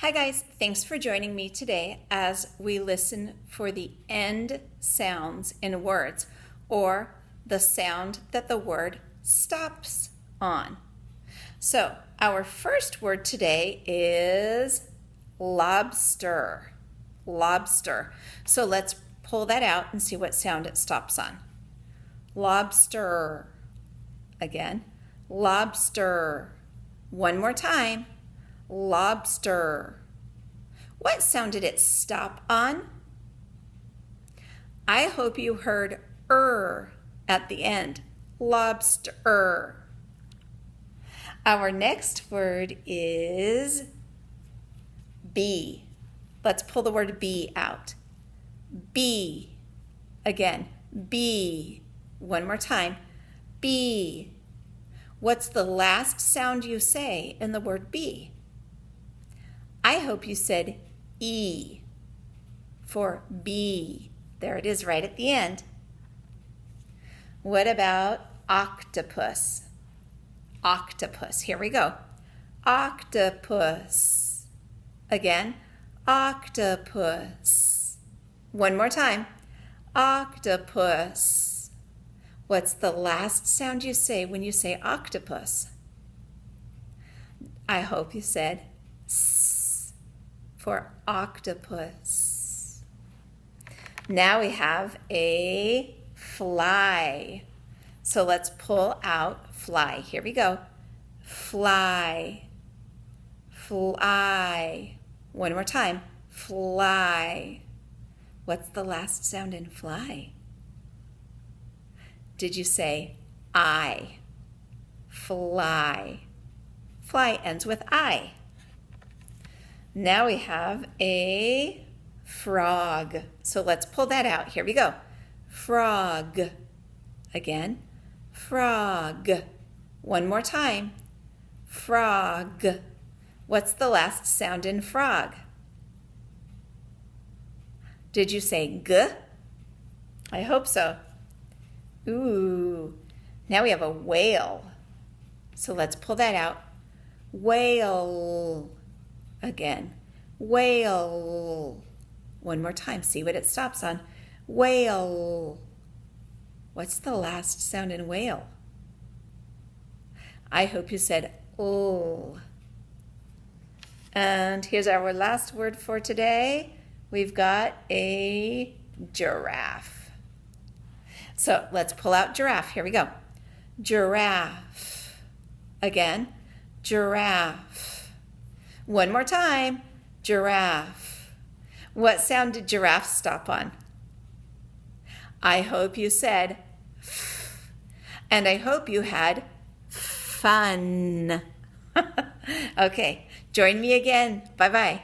Hi guys, thanks for joining me today as we listen for the end sounds in words, or the sound that the word stops on. So our first word today is lobster. Lobster. So let's pull that out and see what sound it stops on. Lobster. Again, lobster. One more time. Lobster. What sound did it stop on? I hope you heard at the end. Lobster. Our next word is bee. Let's pull the word bee out. Bee. Again, bee. One more time. Bee. What's the last sound you say in the word bee? I hope you said E for bee. There it is right at the end. What about octopus? Octopus. Here we go. Octopus. Again, octopus. One more time. Octopus. What's the last sound you say when you say octopus? I hope you said S for octopus. Now we have a fly. So let's pull out fly. Here we go. Fly. Fly. One more time. Fly. What's the last sound in fly? Did you say I? Fly. Fly ends with I. Now we have a frog. So let's pull that out. Here we go. Frog. Again. Frog. One more time. Frog. What's the last sound in frog? Did you say G? I hope so. Ooh. Now we have a whale. So let's pull that out. Whale. Again. Whale. One more time. See what it stops on. Whale. What's the last sound in whale? I hope you said L. And here's our last word for today. We've got a giraffe. So let's pull out giraffe. Here we go. Giraffe. Again, giraffe. One more time. Giraffe. What sound did giraffe stop on? I hope you said F. And I hope you had fun. Okay, join me again. Bye-bye.